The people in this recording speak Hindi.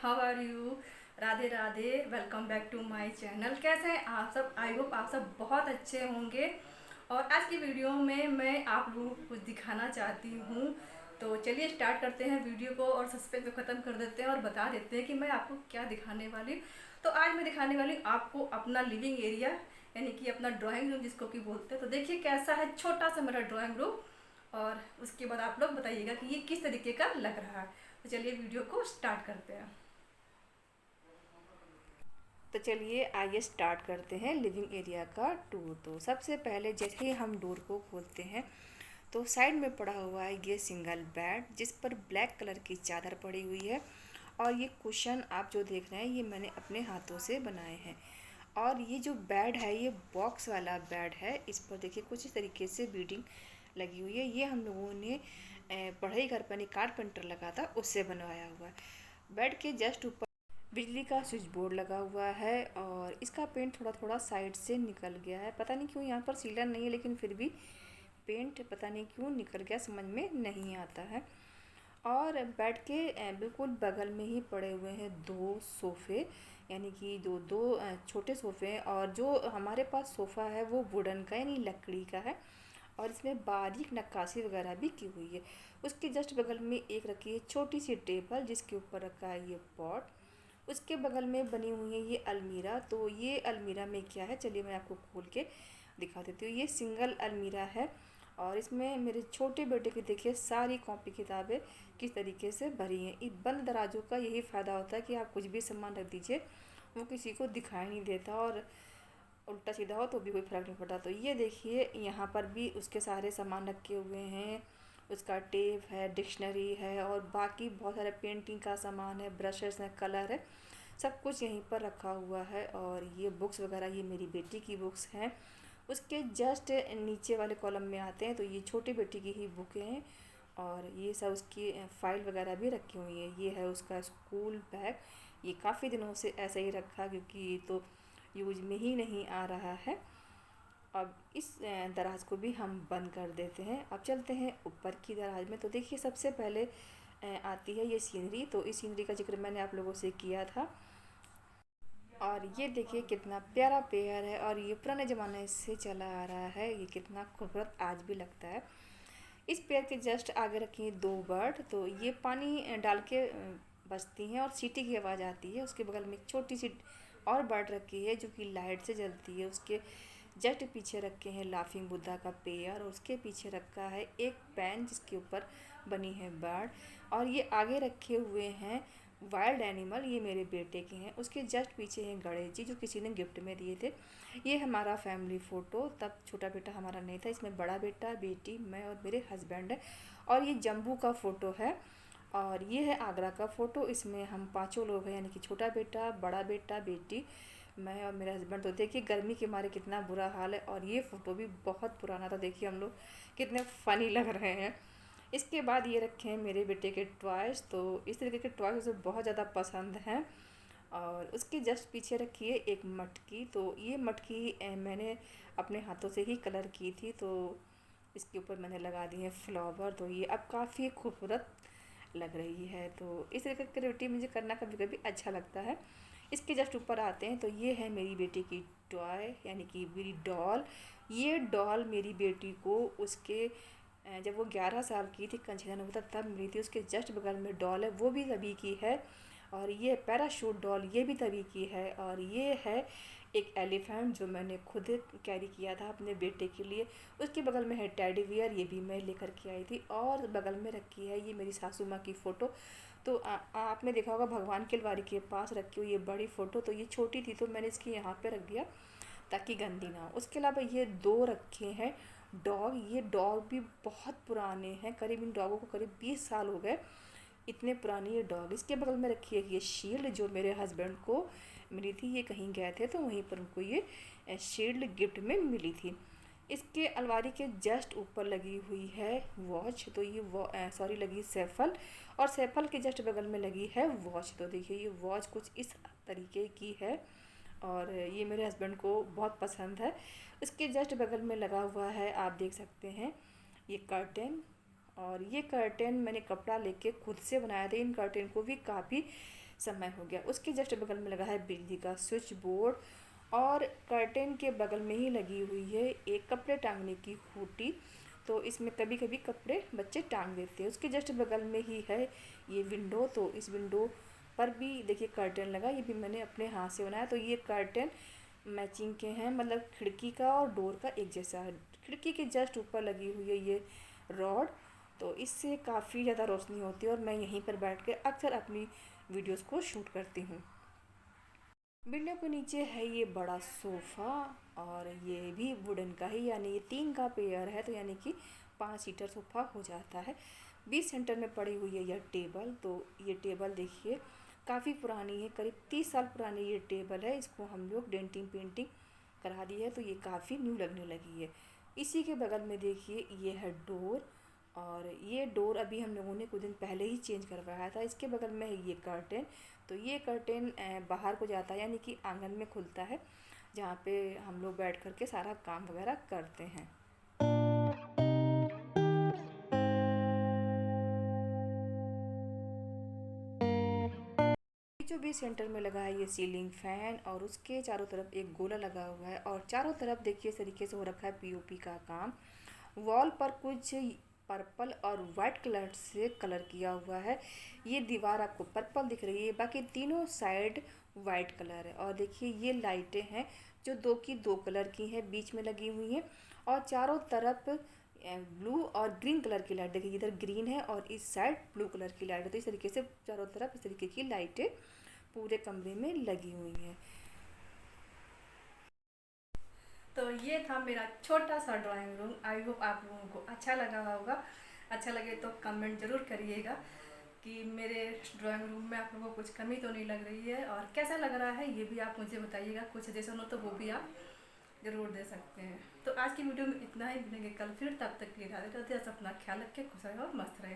How are you. Radhe Radhe, welcome back to my channel. कैसे हैं आप सब? आई होप आप सब बहुत अच्छे होंगे। और आज की वीडियो में मैं आप लोगों को कुछ दिखाना चाहती हूँ। तो चलिए स्टार्ट करते हैं वीडियो को और सस्पेंस को ख़त्म कर देते हैं और बता देते हैं कि मैं आपको क्या दिखाने वाली हूँ। तो आज मैं दिखाने वाली हूँ आपको अपना लिविंग एरिया, यानी कि अपना ड्राइंग रूम जिसको कि बोलते हैं। तो देखिए कैसा है छोटा सा मेरा ड्राइंग रूम, और उसके बाद आप लोग बताइएगा कि ये किस तरीके का लग रहा है। तो चलिए वीडियो को स्टार्ट करते हैं। तो चलिए आइए स्टार्ट करते हैं लिविंग एरिया का टूर। तो सबसे पहले जैसे ही हम डोर को खोलते हैं तो साइड में पड़ा हुआ है ये सिंगल बेड, जिस पर ब्लैक कलर की चादर पड़ी हुई है। और ये कुशन आप जो देख रहे हैं ये मैंने अपने हाथों से बनाए हैं। और ये जो बेड है ये बॉक्स वाला बेड है। इस पर देखिए कुछ इस तरीके से बीडिंग लगी हुई है। ये हम लोगों ने पढ़ाई घर पर कारपेंटर लगा था उससे बनवाया हुआ है। बेड के जस्ट ऊपर बिजली का स्विच बोर्ड लगा हुआ है और इसका पेंट थोड़ा थोड़ा साइड से निकल गया है। पता नहीं क्यों, यहाँ पर सीलन नहीं है लेकिन फिर भी पेंट पता नहीं क्यों निकल गया, समझ में नहीं आता है। और बेड के बिल्कुल बगल में ही पड़े हुए हैं दो सोफ़े, यानी कि दो दो छोटे सोफ़े हैं। और जो हमारे पास सोफ़ा है वो वुडन का यानी लकड़ी का है और इसमें बारीक नक्काशी वगैरह भी की हुई है। उसके जस्ट बगल में एक रखी है छोटी सी टेबल जिसके ऊपर रखा है ये पॉट। उसके बगल में बनी हुई है ये अलमीरा। तो ये अलमीरा में क्या है चलिए मैं आपको खोल के दिखा देती हूँ। ये सिंगल अलमीरा है और इसमें मेरे छोटे बेटे की देखिए सारी कॉपी किताबें किस तरीके से भरी हैं। इस बंद दराजों का यही फ़ायदा होता है कि आप कुछ भी सामान रख दीजिए वो किसी को दिखाई नहीं देता, और उल्टा सीधा हो तो भी कोई फ़र्क नहीं पड़ता। तो ये देखिए यहाँ पर भी उसके सारे सामान रखे हुए हैं। उसका टेप है, डिक्शनरी है और बाकी बहुत सारे पेंटिंग का सामान है, ब्रशेस हैं, कलर है, सब कुछ यहीं पर रखा हुआ है। और ये बुक्स वगैरह ये मेरी बेटी की बुक्स हैं। उसके जस्ट नीचे वाले कॉलम में आते हैं तो ये छोटी बेटी की ही बुकें हैं और ये सब उसकी फ़ाइल वगैरह भी रखी हुई है। ये है उसका स्कूल बैग, ये काफ़ी दिनों से ऐसे ही रखा क्योंकि ये तो यूज में ही नहीं आ रहा है। अब इस दराज को भी हम बंद कर देते हैं। अब चलते हैं ऊपर की दराज में। तो देखिए सबसे पहले आती है ये सीनरी। तो इस सीनरी का जिक्र मैंने आप लोगों से किया था। और ये देखिए कितना प्यारा पेड़ है और ये पुराने ज़माने से चला आ रहा है। ये कितना खूबसूरत आज भी लगता है। इस पेड़ के जस्ट आगे रखी हैं दो बर्ड। तो ये पानी डाल के बजती हैं और सीटी की आवाज़ आती है। उसके बगल में एक छोटी सी और बर्ड रखी है जो कि लाइट से जलती है। उसके जस्ट पीछे रखे हैं लाफिंग बुद्धा का पेड़ और उसके पीछे रखा है एक पेन जिसके ऊपर बनी है बर्ड। और ये आगे रखे हुए हैं वाइल्ड एनिमल, ये मेरे बेटे के हैं। उसके जस्ट पीछे हैं गणेश जी जो किसी ने गिफ्ट में दिए थे। ये हमारा फैमिली फ़ोटो, तब छोटा बेटा हमारा नहीं था। इसमें बड़ा बेटा, बेटी, मैं और मेरे हस्बैंड है। और ये जम्बू का फ़ोटो है और ये है आगरा का फ़ोटो। इसमें हम पांचों लोग हैं, यानी कि छोटा बेटा, बड़ा बेटा, बेटी, मैं और मेरा हस्बैंड। तो देखिए गर्मी के मारे कितना बुरा हाल है। और ये फ़ोटो भी बहुत पुराना था। देखिए हम लोग कितने फ़नी लग रहे हैं। इसके बाद ये रखे हैं मेरे बेटे के टॉयज़। तो इस तरीके के टॉयज़ उसे बहुत ज़्यादा पसंद हैं। और उसके जस्ट पीछे रखी है एक मटकी। तो ये मटकी मैंने अपने हाथों से ही कलर की थी। तो इसके ऊपर मैंने लगा दिए हैं फ्लावर। तो ये अब काफ़ी खूबसूरत लग रही है। तो इस तरीके की क्रिएटिविटी मुझे करना कभी कभी अच्छा लगता है। इसके जस्ट ऊपर आते हैं तो ये है मेरी बेटी की टॉय, यानी कि मेरी डॉल। ये डॉल मेरी बेटी को उसके जब वो 11 साल की थी, कंचना हुआ था तब मिली थी। उसके जस्ट बगल में डॉल है वो भी तभी की है। और ये पैराशूट डॉल ये भी तभी की है। और ये है एक एलिफेंट जो मैंने खुद कैरी किया था अपने बेटे के लिए। उसके बगल में है टेडी बियर, ये भी मैं लेकर के आई थी। और बगल में रखी है ये मेरी सासू माँ की फ़ोटो। तो आपने देखा होगा भगवान की अलमारी के पास रखी हुई ये बड़ी फ़ोटो। तो ये छोटी थी तो मैंने इसकी यहाँ पे रख दिया ताकि गंदी ना हो। उसके अलावा ये दो रखे हैं डॉग। ये डॉग भी बहुत पुराने हैं, करीब इन डॉगों को करीब 20 साल हो गए, इतने पुराने ये डॉग। इसके बगल में रखी है ये शील्ड जो मेरे हस्बैंड को मिली थी। ये कहीं गए थे तो वहीं पर उनको ये शील्ड गिफ्ट में मिली थी। इसके अलमारी के जस्ट ऊपर लगी हुई है वॉच। तो ये सॉरी लगी सैफल, और सैफल के जस्ट बगल में लगी है वॉच। तो देखिए ये वॉच कुछ इस तरीके की है और ये मेरे हस्बैंड को बहुत पसंद है। इसके जस्ट बगल में लगा हुआ है, आप देख सकते हैं, ये कर्टेन। और ये कर्टेन मैंने कपड़ा लेके खुद से बनाया था। इन कर्टेन को भी काफ़ी समय हो गया। उसके जस्ट बगल में लगा है बिजली का स्विच बोर्ड और कर्टेन के बगल में ही लगी हुई है एक कपड़े टांगने की खूंटी। तो इसमें कभी कभी कपड़े बच्चे टांग देते हैं। उसके जस्ट बगल में ही है ये विंडो। तो इस विंडो पर भी देखिए कर्टेन लगा, ये भी मैंने अपने हाथ से बनाया। तो ये कर्टेन मैचिंग के हैं, मतलब खिड़की का और डोर का एक जैसा है। खिड़की के जस्ट ऊपर लगी हुई है ये रॉड, तो इससे काफ़ी ज़्यादा रोशनी होती है और मैं यहीं पर बैठ के अक्सर अपनी वीडियोस को शूट करती हूँ। विंडो के नीचे है ये बड़ा सोफ़ा और ये भी वुडन का ही, यानी ये 3 का पेयर है, तो यानी कि 5 सीटर सोफ़ा हो जाता है। बीच सेंटर में पड़ी हुई है यह टेबल। तो ये टेबल देखिए काफ़ी पुरानी है, करीब 30 साल पुरानी ये टेबल है। इसको हम लोग डेंटिंग पेंटिंग करा दी है, तो ये काफ़ी न्यू लगने लगी है। इसी के बगल में देखिए ये है डोर, और ये डोर अभी हम लोगों ने कुछ दिन पहले ही चेंज करवाया था। इसके बगल में है ये कर्टेन। तो ये कर्टेन बाहर को जाता है, यानी कि आंगन में खुलता है, जहाँ पे हम लोग बैठ कर के सारा काम वगैरह करते हैं। बीचों बीच सेंटर में लगा है ये सीलिंग फैन और उसके चारों तरफ एक गोला लगा हुआ है और चारों तरफ देखिए इस तरीके से हो रखा है पीओपी का काम। वॉल पर कुछ पर्पल और वाइट कलर से कलर किया हुआ है। ये दीवार आपको पर्पल दिख रही है, बाकी तीनों साइड वाइट कलर है। और देखिए ये लाइटें हैं जो दो की दो कलर की हैं, बीच में लगी हुई हैं और चारों तरफ ब्लू और ग्रीन कलर की लाइट। देखिए इधर ग्रीन है और इस साइड ब्लू कलर की लाइट है। तो इस तरीके से चारों तरफ इस तरीके की लाइटें पूरे कमरे में लगी हुई हैं। तो ये था मेरा छोटा सा ड्राइंग रूम। आई होप आप लोगों को अच्छा लगा होगा। अच्छा लगे तो कमेंट ज़रूर करिएगा कि मेरे ड्राइंग रूम में आप लोगों को कुछ कमी तो नहीं लग रही है, और कैसा लग रहा है ये भी आप मुझे बताइएगा। कुछ सजेशन हो तो वो भी आप ज़रूर दे सकते हैं। तो आज की वीडियो में इतना ही, मिलेंगे कल फिर, तब तक के लिए राधे राधे। अपना ख्याल रखें, खुश रहे और मस्त रहे।